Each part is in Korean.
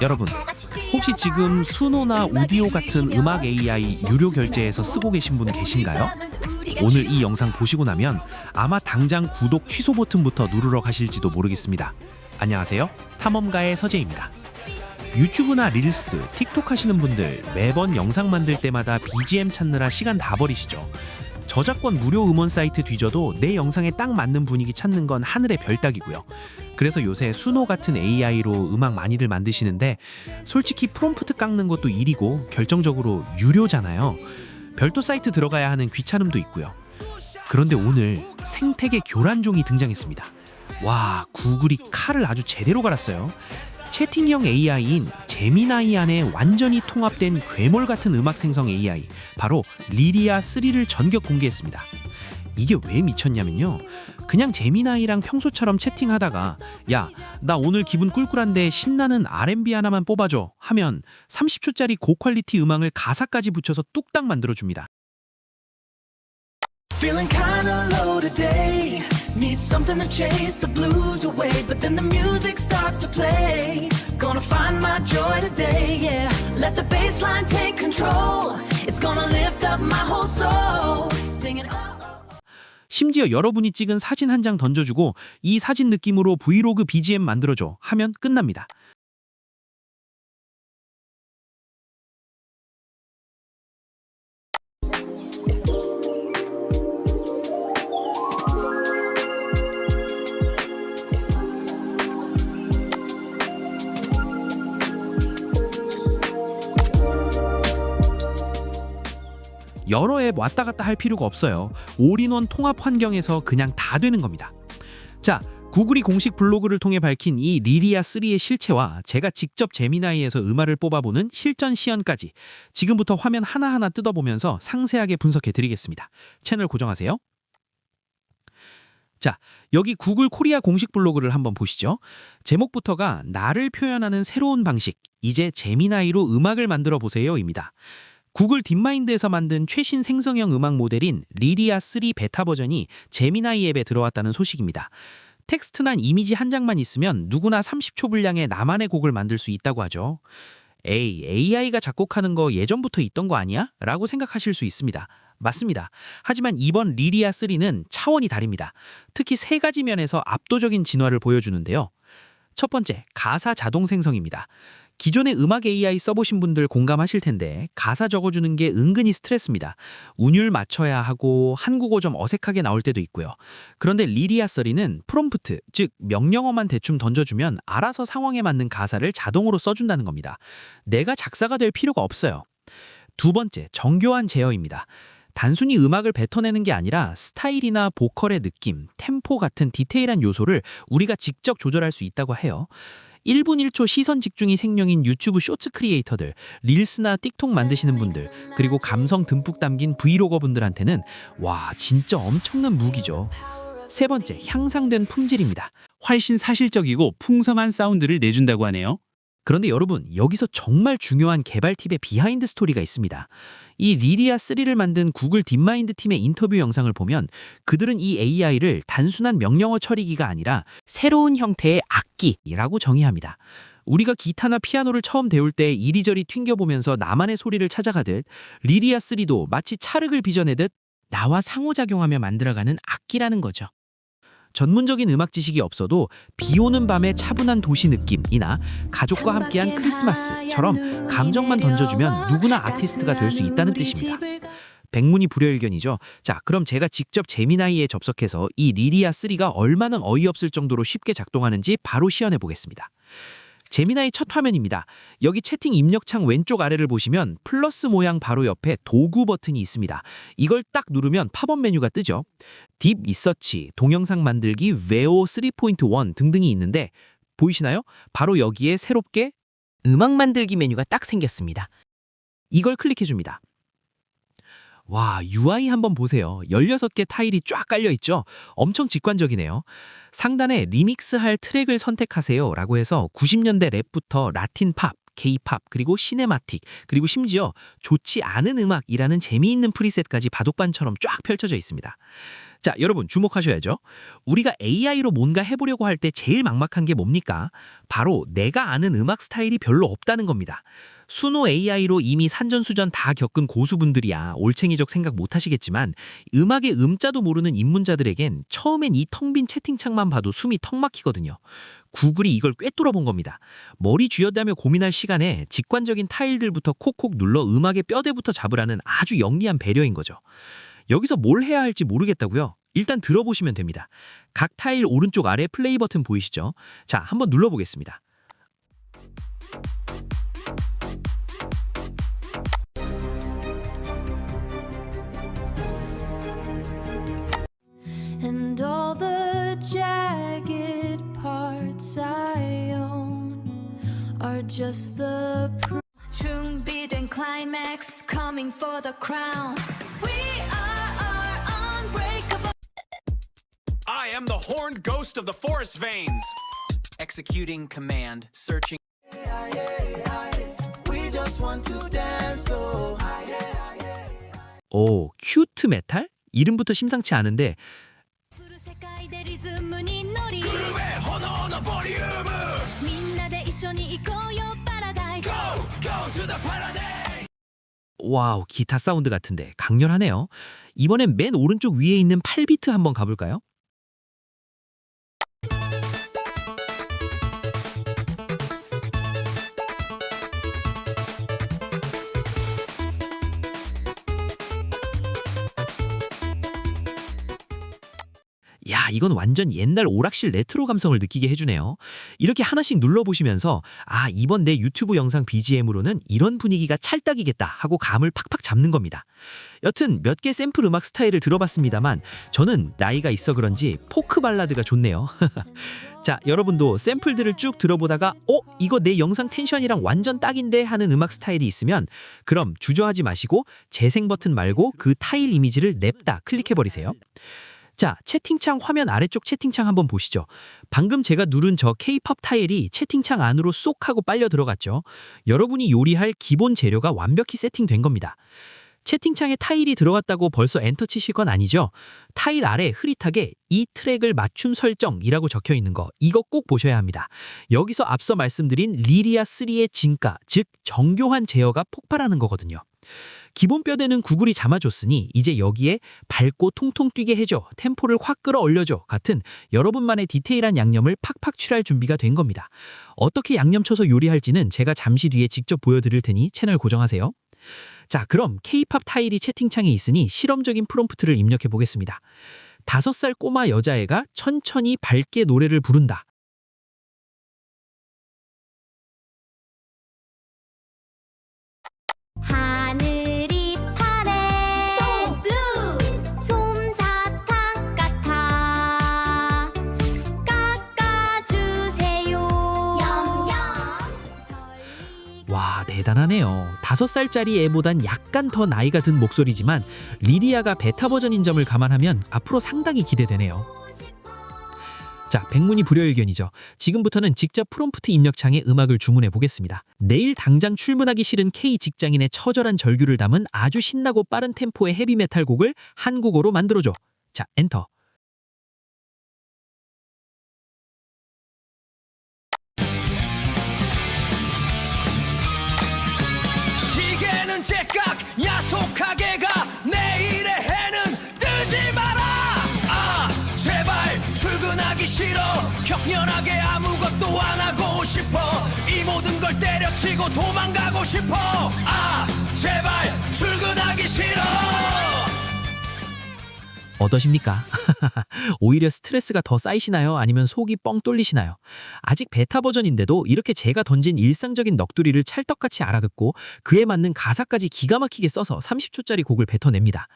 여러분, 혹시 지금 수노나 우디오 같은 음악 AI 유료 결제에서 쓰고 계신 분 계신가요? 오늘 이 영상 보시고 나면 아마 당장 구독 취소 버튼부터 누르러 가실지도 모르겠습니다. 안녕하세요. 탐험가의 서재입니다. 유튜브나 릴스, 틱톡 하시는 분들 매번 영상 만들 때마다 BGM 찾느라 시간 다 버리시죠? 저작권 무료 음원 사이트 뒤져도 내 영상에 딱 맞는 분위기 찾는 건 하늘의 별 따기고요. 그래서 요새 수노 같은 AI로 음악 많이들 만드시는데 솔직히 프롬프트 깎는 것도 일이고 결정적으로 유료잖아요. 별도 사이트 들어가야 하는 귀찮음도 있고요. 그런데 오늘 생태계 교란종이 등장했습니다. 와, 구글이 칼을 아주 제대로 갈았어요. 채팅형 AI인 제미나이 안에 완전히 통합된 괴물 같은 음악 생성 AI, 바로 리리아 3를 전격 공개했습니다. 이게 왜 미쳤냐면요. 그냥 제미나이랑 평소처럼 채팅하다가 야, 나 오늘 기분 꿀꿀한데 신나는 R&B 하나만 뽑아줘 하면 30초짜리 고퀄리티 음악을 가사까지 붙여서 뚝딱 만들어줍니다. Feeling kinda low today. Need something to chase the blues away. But then the music starts to play. Gonna find my joy today, yeah. Let the bass line take control. It's gonna lift up my whole soul. Singing 심지어 여러분이 찍은 사진 한 장 던져주고 이 사진 느낌으로 브이로그 BGM 만들어줘 하면 끝납니다. 여러 앱 왔다 갔다 할 필요가 없어요. 올인원 통합 환경에서 그냥 다 되는 겁니다. 자, 구글이 공식 블로그를 통해 밝힌 이 리리아 3의 실체와 제가 직접 제미나이에서 음악을 뽑아보는 실전 시연까지 지금부터 화면 하나하나 뜯어보면서 상세하게 분석해 드리겠습니다. 채널 고정하세요. 자, 여기 구글 코리아 공식 블로그를 한번 보시죠. 제목부터가 나를 표현하는 새로운 방식, 이제 제미나이로 음악을 만들어 보세요입니다. 구글 딥마인드에서 만든 최신 생성형 음악 모델인 리리아 3 베타 버전이 제미나이 앱에 들어왔다는 소식입니다. 텍스트나 이미지 한 장만 있으면 누구나 30초 분량의 나만의 곡을 만들 수 있다고 하죠. 에이, AI가 작곡하는 거 예전부터 있던 거 아니야? 라고 생각하실 수 있습니다. 맞습니다. 하지만 이번 리리아 3는 차원이 다릅니다. 특히 세 가지 면에서 압도적인 진화를 보여주는데요. 첫 번째, 가사 자동 생성입니다. 기존의 음악 AI 써보신 분들 공감하실 텐데 가사 적어주는 게 은근히 스트레스입니다. 운율 맞춰야 하고 한국어 좀 어색하게 나올 때도 있고요. 그런데 리리아 3는 프롬프트, 즉 명령어만 대충 던져주면 알아서 상황에 맞는 가사를 자동으로 써준다는 겁니다. 내가 작사가 될 필요가 없어요. 두 번째, 정교한 제어입니다. 단순히 음악을 뱉어내는 게 아니라 스타일이나 보컬의 느낌, 템포 같은 디테일한 요소를 우리가 직접 조절할 수 있다고 해요. 1분 1초 시선 집중이 생명인 유튜브 쇼츠 크리에이터들, 릴스나 틱톡 만드시는 분들, 그리고 감성 듬뿍 담긴 브이로거 분들한테는 와, 진짜 엄청난 무기죠. 세 번째, 향상된 품질입니다. 훨씬 사실적이고 풍성한 사운드를 내준다고 하네요. 그런데 여러분, 여기서 정말 중요한 개발 팁의 비하인드 스토리가 있습니다. 이 리리아 3를 만든 구글 딥마인드 팀의 인터뷰 영상을 보면 그들은 이 AI를 단순한 명령어 처리기가 아니라 새로운 형태의 악기라고 정의합니다. 우리가 기타나 피아노를 처음 배울 때 이리저리 튕겨보면서 나만의 소리를 찾아가듯 리리아 3도 마치 찰흙을 빚어내듯 나와 상호작용하며 만들어가는 악기라는 거죠. 전문적인 음악 지식이 없어도 비 오는 밤의 차분한 도시 느낌이나 가족과 함께한 크리스마스처럼 감정만 던져주면 누구나 아티스트가 될 수 있다는 뜻입니다. 백문이 불여일견이죠. 자, 그럼 제가 직접 제미나이에 접속해서 이 리리아 3가 얼마나 어이없을 정도로 쉽게 작동하는지 바로 시연해 보겠습니다. 제미나이 첫 화면입니다. 여기 채팅 입력창 왼쪽 아래를 보시면 플러스 모양 바로 옆에 도구 버튼이 있습니다. 이걸 딱 누르면 팝업 메뉴가 뜨죠. 딥 리서치, 동영상 만들기, 웨오 3.1 등등이 있는데 보이시나요? 바로 여기에 새롭게 음악 만들기 메뉴가 딱 생겼습니다. 이걸 클릭해줍니다. 와, UI 한번 보세요. 16개 타일이 쫙 깔려있죠? 엄청 직관적이네요. 상단에 리믹스할 트랙을 선택하세요 라고 해서 90년대 랩부터 라틴 팝, K-팝, 그리고 시네마틱, 그리고 심지어 좋지 않은 음악이라는 재미있는 프리셋까지 바둑반처럼 쫙 펼쳐져 있습니다. 자, 여러분 주목하셔야죠. 우리가 AI로 뭔가 해보려고 할 때 제일 막막한 게 뭡니까? 바로 내가 아는 음악 스타일이 별로 없다는 겁니다. 수노 AI로 이미 산전수전 다 겪은 고수분들이야 올챙이적 생각 못 하시겠지만 음악의 음자도 모르는 입문자들에겐 처음엔 이 텅 빈 채팅창만 봐도 숨이 턱 막히거든요. 구글이 이걸 꿰뚫어 본 겁니다. 머리 쥐어다며 고민할 시간에 직관적인 타일들부터 콕콕 눌러 음악의 뼈대부터 잡으라는 아주 영리한 배려인 거죠. 여기서 뭘 해야 할지 모르겠다고요? 일단 들어보시면 됩니다. 각 타일 오른쪽 아래 플레이 버튼 보이시죠? 자, 한번 눌러보겠습니다. And all the jagged parts I own are just the 준비된 climax coming for the crown. We are unbreakable. I am the horned ghost of the forest veins. Executing command, searching. We just want to dance. So 오, 큐트 메탈? 이름부터 심상치 않은데 와우, 기타 사운드 같은데 강렬하네요. 이번엔 맨 오른쪽 위에 있는 8비트 한번 가볼까요? 야, 이건 완전 옛날 오락실 레트로 감성을 느끼게 해주네요. 이렇게 하나씩 눌러보시면서 아, 이번 내 유튜브 영상 BGM으로는 이런 분위기가 찰떡이겠다 하고 감을 팍팍 잡는 겁니다. 여튼 몇 개 샘플 음악 스타일을 들어봤습니다만 저는 나이가 있어 그런지 포크 발라드가 좋네요. 자, 여러분도 샘플들을 쭉 들어보다가 이거 내 영상 텐션이랑 완전 딱인데 하는 음악 스타일이 있으면 그럼 주저하지 마시고 재생 버튼 말고 그 타일 이미지를 냅다 클릭해버리세요. 자, 채팅창 화면 아래쪽 채팅창 한번 보시죠. 방금 제가 누른 저 K-팝 타일이 채팅창 안으로 쏙 하고 빨려 들어갔죠. 여러분이 요리할 기본 재료가 완벽히 세팅된 겁니다. 채팅창에 타일이 들어갔다고 벌써 엔터 치실 건 아니죠? 타일 아래 흐릿하게 이 트랙을 맞춤 설정이라고 적혀 있는 거 이거 꼭 보셔야 합니다. 여기서 앞서 말씀드린 리리아 3의 진가, 즉 정교한 제어가 폭발하는 거거든요. 기본 뼈대는 구글이 잡아줬으니 이제 여기에 밝고 통통 뛰게 해줘, 템포를 확 끌어올려줘 같은 여러분만의 디테일한 양념을 팍팍 칠할 준비가 된 겁니다. 어떻게 양념 쳐서 요리할지는 제가 잠시 뒤에 직접 보여드릴 테니 채널 고정하세요. 자, 그럼 K-팝 타일이 채팅창에 있으니 실험적인 프롬프트를 입력해 보겠습니다. 5살 꼬마 여자애가 천천히 밝게 노래를 부른다. 하늘이 파래 So blue 솜사탕 같아 깎아주세요 와, 대단하네요. 5살짜리 애보단 약간 더 나이가 든 목소리지만 리리아가 베타 버전인 점을 감안하면 앞으로 상당히 기대되네요. 자, 백문이 불여일견이죠. 지금부터는 직접 프롬프트 입력창에 음악을 주문해 보겠습니다. 내일 당장 출근하기 싫은 K 직장인의 처절한 절규를 담은 아주 신나고 빠른 템포의 헤비메탈 곡을 한국어로 만들어줘. 자, 엔터. 시계는 제깍 야속하게 가 내일의 해는 뜨지 마라. 아, 제발 출근하기 싫어. 격렬하게 아무것도 안 하고 싶어. 이 모든 걸 때려치고 도망가고 싶어. 아, 제발 출근하기 싫어. 어떠십니까? 오히려 스트레스가 더 쌓이시나요? 아니면 속이 뻥 뚫리시나요? 아직 베타 버전인데도 이렇게 제가 던진 일상적인 넋두리를 찰떡같이 알아듣고 그에 맞는 가사까지 기가 막히게 써서 30초짜리 곡을 뱉어냅니다.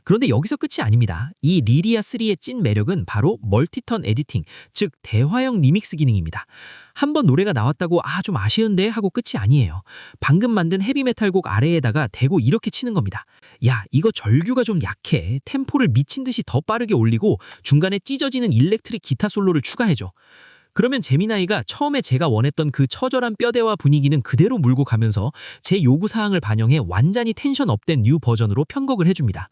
그런데 여기서 끝이 아닙니다. 이 리리아 3의 찐 매력은 바로 멀티턴 에디팅, 즉 대화형 리믹스 기능입니다. 한번 노래가 나왔다고 좀 아쉬운데 하고 끝이 아니에요. 방금 만든 헤비메탈 곡 아래에다가 대고 이렇게 치는 겁니다. 야, 이거 절규가 좀 약해. 템포를 미친 듯이 더 빠르게 올리고 중간에 찢어지는 일렉트릭 기타 솔로를 추가해줘. 그러면 제미나이가 처음에 제가 원했던 그 처절한 뼈대와 분위기는 그대로 물고 가면서 제 요구사항을 반영해 완전히 텐션 업된 뉴 버전으로 편곡을 해줍니다.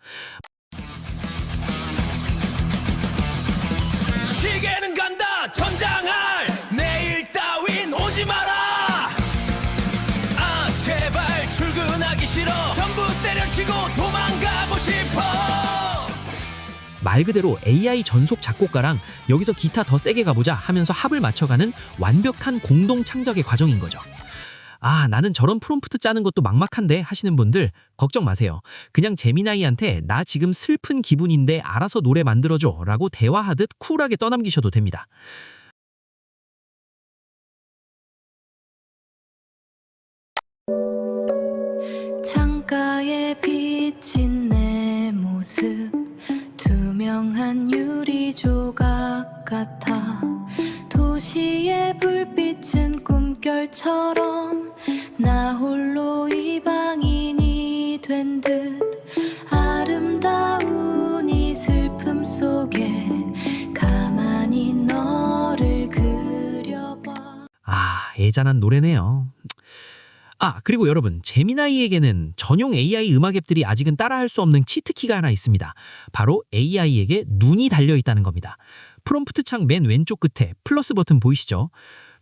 시계는 간다 천장할 내일 따윈 오지 마라. 아 제발 출근하기 싫어 전부 때려치고 도망가고 싶어. 말 그대로 AI 전속 작곡가랑 여기서 기타 더 세게 가보자 하면서 합을 맞춰가는 완벽한 공동 창작의 과정인 거죠. 아, 나는 저런 프롬프트 짜는 것도 막막한데 하시는 분들 걱정 마세요. 그냥 제미나이한테 나 지금 슬픈 기분인데 알아서 노래 만들어줘 라고 대화하듯 쿨하게 떠넘기셔도 됩니다. 창가에 비친 내 모습 투명한 유리 조각 같아. 도시의 불빛은 꿈결처럼 나 홀로 이방인이 된 듯. 아름다운 이 슬픔 속에 가만히 너를 그려봐. 아, 애잔한 노래네요. 아, 그리고 여러분, 제미나이에게는 전용 AI 음악 앱들이 아직은 따라할 수 없는 치트키가 하나 있습니다. 바로 AI에게 눈이 달려있다는 겁니다. 프롬프트 창 맨 왼쪽 끝에 플러스 버튼 보이시죠?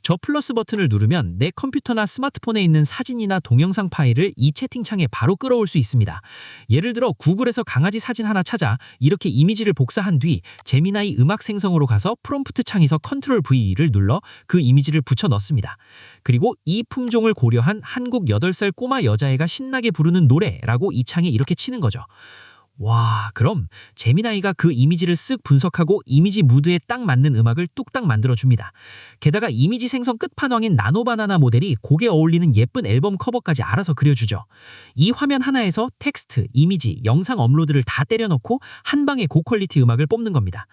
저 플러스 버튼을 누르면 내 컴퓨터나 스마트폰에 있는 사진이나 동영상 파일을 이 채팅창에 바로 끌어올 수 있습니다. 예를 들어 구글에서 강아지 사진 하나 찾아 이렇게 이미지를 복사한 뒤 제미나이 음악 생성으로 가서 프롬프트 창에서 컨트롤 V를 눌러 그 이미지를 붙여 넣습니다. 그리고 이 품종을 고려한 한국 8살 꼬마 여자애가 신나게 부르는 노래라고 이 창에 이렇게 치는 거죠. 와, 그럼 제미나이가 그 이미지를 쓱 분석하고 이미지 무드에 딱 맞는 음악을 뚝딱 만들어줍니다. 게다가 이미지 생성 끝판왕인 나노바나나 모델이 곡에 어울리는 예쁜 앨범 커버까지 알아서 그려주죠. 이 화면 하나에서 텍스트, 이미지, 영상 업로드를 다 때려넣고 한 방에 고퀄리티 음악을 뽑는 겁니다.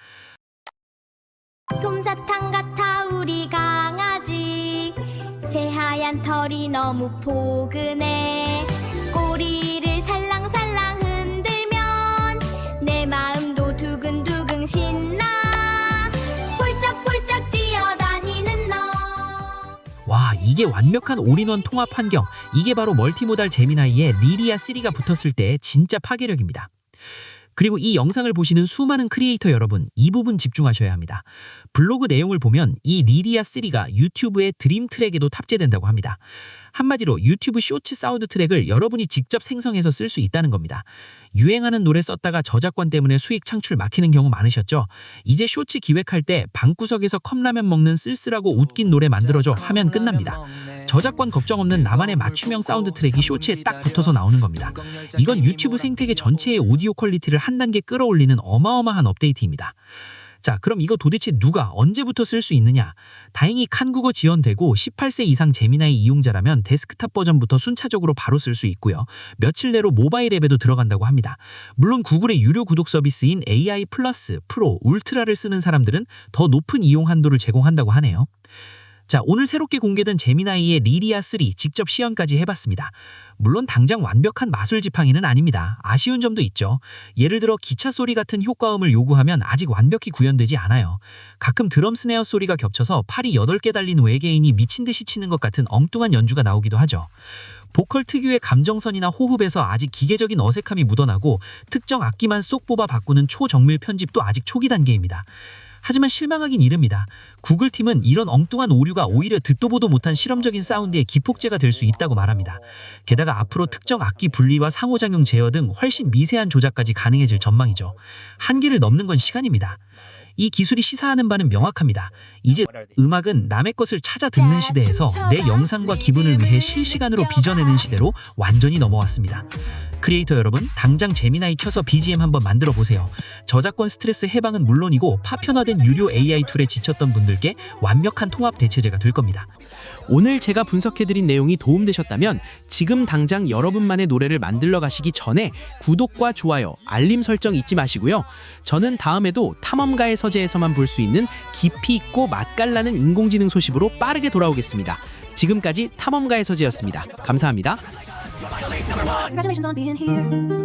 솜사탕 같아 우리 강아지 새하얀 털이 너무 포근해 꼬리를 살랑살랑 흔들면 내 마음도 두근두근 신나 폴짝폴짝 뛰어다니는 너. 와, 이게 완벽한 올인원 통합 환경. 이게 바로 멀티모달 제미나이에 리리아 3가 붙었을 때의 진짜 파괴력입니다. 그리고 이 영상을 보시는 수많은 크리에이터 여러분, 이 부분 집중하셔야 합니다. 블로그 내용을 보면 이 리리아 3가 유튜브의 드림 트랙에도 탑재된다고 합니다. 한마디로 유튜브 쇼츠 사운드 트랙을 여러분이 직접 생성해서 쓸 수 있다는 겁니다. 유행하는 노래 썼다가 저작권 때문에 수익 창출 막히는 경우 많으셨죠? 이제 쇼츠 기획할 때 방구석에서 컵라면 먹는 쓸쓸하고 웃긴 노래 만들어줘 하면 끝납니다. 저작권 걱정 없는 나만의 맞춤형 사운드 트랙이 쇼츠에 딱 붙어서 나오는 겁니다. 이건 유튜브 생태계 전체의 오디오 퀄리티를 한 단계 끌어올리는 어마어마한 업데이트입니다. 자, 그럼 이거 도대체 누가 언제부터 쓸 수 있느냐? 다행히 칸국어 지원되고 18세 이상 제미나이 이용자라면 데스크탑 버전부터 순차적으로 바로 쓸 수 있고요. 며칠 내로 모바일 앱에도 들어간다고 합니다. 물론 구글의 유료 구독 서비스인 AI 플러스, 프로, 울트라를 쓰는 사람들은 더 높은 이용 한도를 제공한다고 하네요. 자, 오늘 새롭게 공개된 제미나이의 리리아 3 직접 시연까지 해봤습니다. 물론 당장 완벽한 마술 지팡이는 아닙니다. 아쉬운 점도 있죠. 예를 들어 기차 소리 같은 효과음을 요구하면 아직 완벽히 구현되지 않아요. 가끔 드럼 스네어 소리가 겹쳐서 팔이 8개 달린 외계인이 미친 듯이 치는 것 같은 엉뚱한 연주가 나오기도 하죠. 보컬 특유의 감정선이나 호흡에서 아직 기계적인 어색함이 묻어나고 특정 악기만 쏙 뽑아 바꾸는 초정밀 편집도 아직 초기 단계입니다. 하지만 실망하긴 이릅니다. 구글팀은 이런 엉뚱한 오류가 오히려 듣도 보도 못한 실험적인 사운드의 기폭제가 될 수 있다고 말합니다. 게다가 앞으로 특정 악기 분리와 상호작용 제어 등 훨씬 미세한 조작까지 가능해질 전망이죠. 한계를 넘는 건 시간입니다. 이 기술이 시사하는 바는 명확합니다. 이제 음악은 남의 것을 찾아 듣는 시대에서 내 영상과 기분을 위해 실시간으로 빚어내는 시대로 완전히 넘어왔습니다. 크리에이터 여러분, 당장 제미나이 켜서 BGM 한번 만들어 보세요. 저작권 스트레스 해방은 물론이고 파편화된 유료 AI 툴에 지쳤던 분들께 완벽한 통합 대체제가 될 겁니다. 오늘 제가 분석해드린 내용이 도움되셨다면 지금 당장 여러분만의 노래를 만들러 가시기 전에 구독과 좋아요, 알림 설정 잊지 마시고요. 저는 다음에도 탐험가의 서재에서만 볼 수 있는 깊이 있고 맛깔나는 인공지능 소식으로 빠르게 돌아오겠습니다. 지금까지 탐험가의 서재였습니다. 감사합니다. Congratulations on being here.